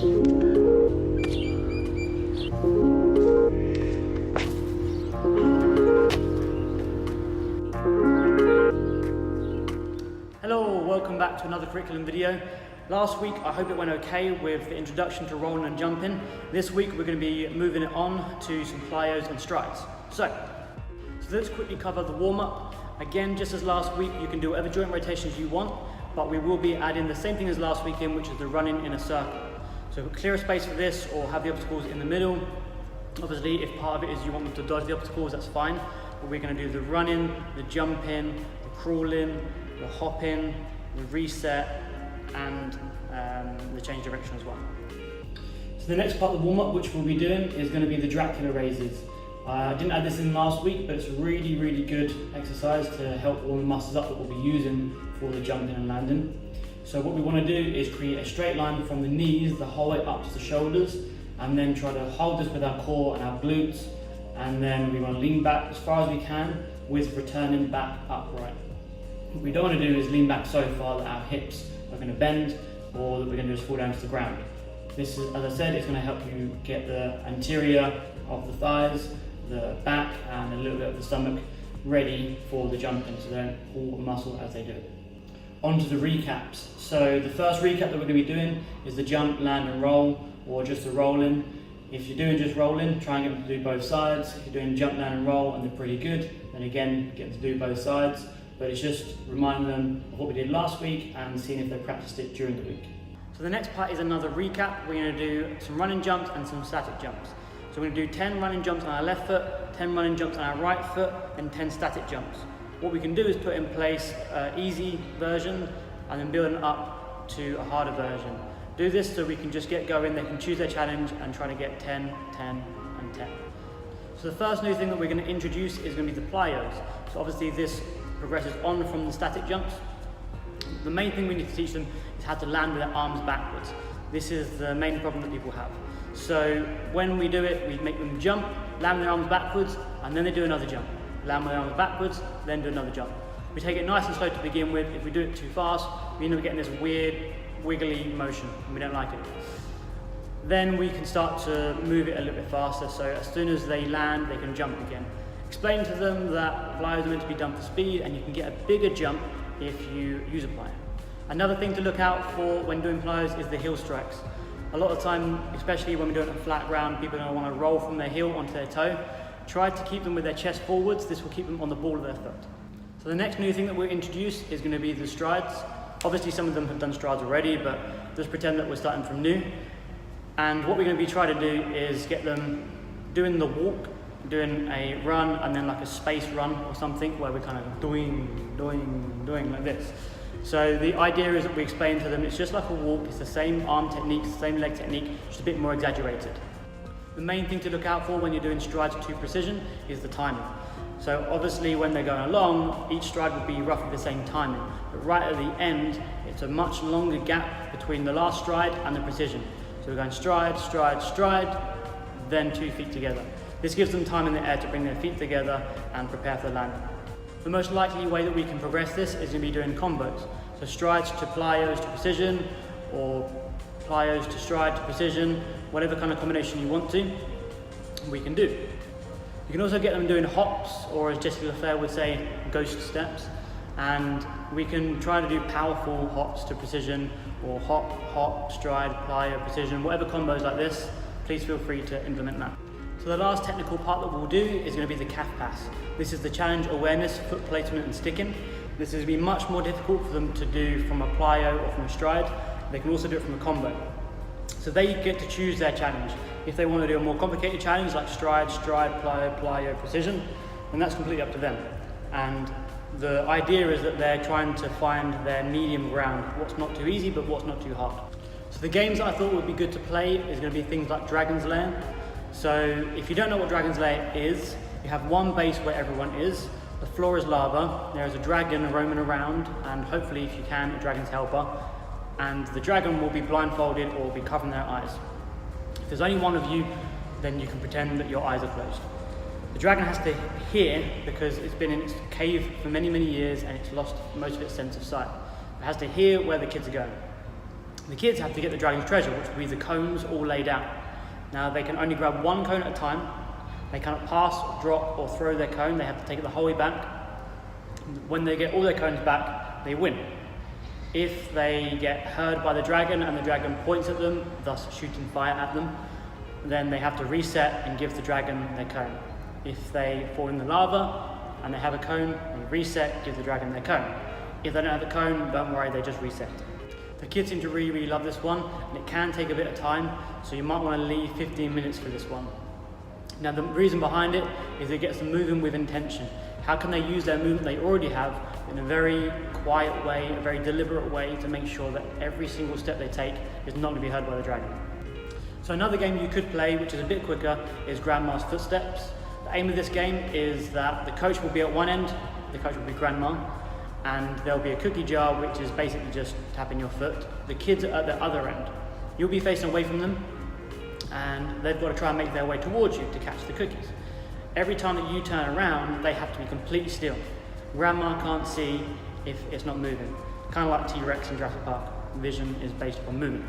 Hello, welcome back to another curriculum video. Last week, I hope it went okay with the introduction to rolling and jumping. This week, we're going to be moving it on to some plyos and strides. So let's quickly cover the warm-up. Again, just as last week, you can do whatever joint rotations you want, but we will be adding the same thing as last weekend, which is the running in a circle. So clear a space for this or have the obstacles in the middle. Obviously, if part of it is you want them to dodge the obstacles, that's fine. But we're going to do the running, the jumping, the crawling, the hopping, the reset, and the change direction as well. So the next part of the warm-up which we'll be doing is going to be the Dracula raises. I didn't add this in last week, but it's a really good exercise to help all the muscles up that we'll be using for the jumping and landing. So what we want to do is create a straight line from the knees the whole way up to the shoulders, and then try to hold this with our core and our glutes, and then we want to lean back as far as we can with returning back upright. What we don't want to do is lean back so far that our hips are going to bend or that we're going to just fall down to the ground. This is, as I said, it's going to help you get the anterior of the thighs, the back and a little bit of the stomach ready for the jumping, so they don't pull the muscle as they do it. On to the recaps. So the first recap that we're going to be doing is the jump, land and roll, or just the rolling. If you're doing just rolling, try and get them to do both sides. If you're doing jump, land and roll and they're pretty good, then again, get them to do both sides. But it's just reminding them of what we did last week and seeing if they practiced it during the week. So the next part is another recap. We're going to do some running jumps and some static jumps. So we're going to do 10 running jumps on our left foot, 10 running jumps on our right foot, and 10 static jumps. What we can do is put in place an easy version and then build it up to a harder version. Do this so we can just get going, they can choose their challenge and try to get 10, 10, and 10. So the first new thing that we're going to introduce is going to be the plyos. So obviously this progresses on from the static jumps. The main thing we need to teach them is how to land with their arms backwards. This is the main problem that people have. So when we do it, we make them jump, land with their arms backwards, and then they do another jump. Land with their arms backwards, then do another jump. We take it nice and slow to begin with. If we do it too fast, we end up getting this weird, wiggly motion, and we don't like it. Then we can start to move it a little bit faster, so as soon as they land, they can jump again. Explain to them that plyos are meant to be done for speed and you can get a bigger jump if you use a plyo. Another thing to look out for when doing plyos is the heel strikes. A lot of the time, especially when we're doing it on flat ground, people are going to want to roll from their heel onto their toe. Try to keep them with their chest forwards. This will keep them on the ball of their foot. So the next new thing that we'll introduce is going to be the strides. Obviously some of them have done strides already, but just pretend that we're starting from new. And what we're going to be trying to do is get them doing the walk, doing a run and then like a space run or something where we're kind of doing like this. So the idea is that we explain to them it's just like a walk, it's the same arm technique, the same leg technique, just a bit more exaggerated. The main thing to look out for when you're doing strides to precision is the timing. So obviously when they're going along, each stride will be roughly the same timing, but right at the end, it's a much longer gap between the last stride and the precision. So we're going stride, stride, stride, then 2 feet together. This gives them time in the air to bring their feet together and prepare for the landing. The most likely way that we can progress this is going to be doing combos. So strides to plyos to precision, or plyos to stride to precision, whatever kind of combination you want to, we can do. You can also get them doing hops, or as Jesse LaFleur would say, ghost steps. And we can try to do powerful hops to precision, or hop, hop, stride, plyo, precision, whatever combos like this, please feel free to implement that. So the last technical part that we'll do is going to be the calf pass. This is the challenge awareness, foot placement and sticking. This is going to be much more difficult for them to do from a plyo or from a stride. They can also do it from a combo. So they get to choose their challenge. If they want to do a more complicated challenge like stride, stride, plyo, plyo, precision, then that's completely up to them. And the idea is that they're trying to find their medium ground, what's not too easy but what's not too hard. So the games that I thought would be good to play is going to be things like Dragon's Lair. So if you don't know what Dragon's Lair is, you have one base where everyone is. The floor is lava, there is a dragon roaming around, and hopefully if you can, a dragon's helper. And the dragon will be blindfolded or will be covering their eyes. If there's only one of you, then you can pretend that your eyes are closed. The dragon has to hear because it's been in its cave for many, many years and it's lost most of its sense of sight. It has to hear where the kids are going. The kids have to get the dragon's treasure, which will be the cones all laid out. Now they can only grab one cone at a time. They cannot pass, drop or throw their cone. They have to take it the whole way back. When they get all their cones back, they win. If they get heard by the dragon and the dragon points at them, thus shooting fire at them, then they have to reset and give the dragon their cone. If they fall in the lava and they have a cone, they reset, give the dragon their cone. If they don't have a cone, don't worry, they just reset. The kids seem to really love this one, and it can take a bit of time, so you might want to leave 15 minutes for this one. Now the reason behind it is it gets them moving with intention. How can they use their movement they already have in a very quiet way, a very deliberate way, to make sure that every single step they take is not going to be heard by the dragon. So another game you could play, which is a bit quicker, is Grandma's Footsteps. The aim of this game is that the coach will be at one end, the coach will be Grandma, and there'll be a cookie jar, which is basically just tapping your foot. The kids are at the other end. You'll be facing away from them, and they've got to try and make their way towards you to catch the cookies. Every time that you turn around, they have to be completely still. Grandma can't see if it's not moving. Kind of like T-Rex in Jurassic Park. Vision is based upon movement.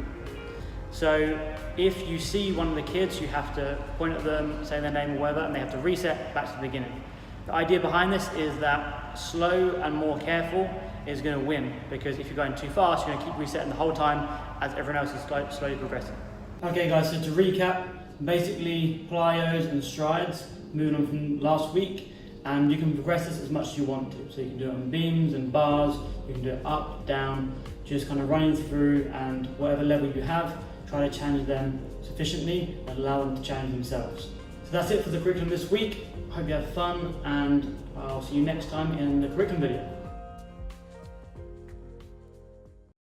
So if you see one of the kids, you have to point at them, say their name or whatever, and they have to reset back to the beginning. The idea behind this is that slow and more careful is going to win, because if you're going too fast, you're going to keep resetting the whole time as everyone else is slowly progressing. Okay guys, so to recap, basically plyos and strides, moving on from last week, and you can progress this as much as you want to. So you can do it on beams and bars, you can do it up, down, just kind of running through, and whatever level you have, try to challenge them sufficiently and allow them to challenge themselves. So that's it for the curriculum this week. Hope you have fun, and I'll see you next time in the curriculum video.